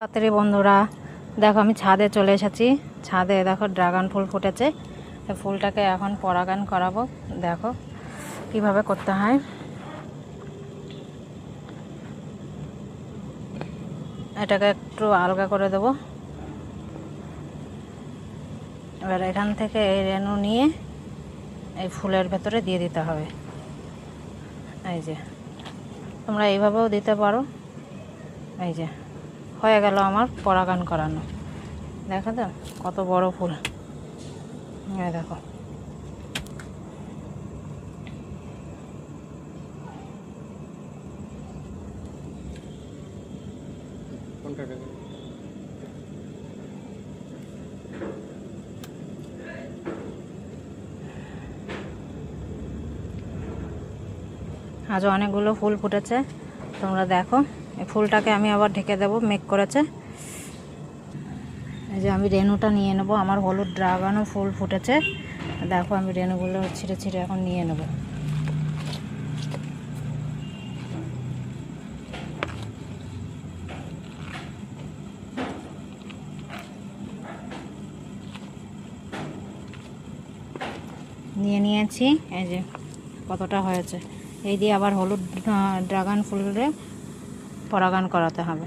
রাত্রে বন্ধুরা দেখো আমি ছাদে চলে এসেছি। ছাদে দেখো ড্রাগন ফুল ফুটেছে। ফুলটাকে এখন পরাগান করাবো। দেখো কিভাবে করতে হয়। এটাকে একটু আলগা করে দেব। এবার এখান থেকে এই রেণু নিয়ে এই ফুলের ভেতরে দিয়ে দিতে হবে। এই যে তোমরা এইভাবেও দিতে পারো। এই যে হয়ে গেল আমার পরাগান করানো। দেখো তো কত বড় ফুল। এই দেখো আজও অনেকগুলো ফুল ফুটেছে। তোমরা দেখো এই ফুলটাকে আমি আবার ঢেকে দেব। মেঘ করেছে। এই যে আমি রেণুটা নিয়ে নেব। আমার হলুদ ড্রাগনও ফুল ফুটেছে। দেখো আমি রেণুগুলো ছিঁড়ে ছিঁড়ে এখন নিয়ে নেব। নিয়ে নিয়েছি। এই যে কতটা হয়েছে। এই দিয়ে আবার হলুদ ড্রাগন ফুলের পরাগান করাতে হবে।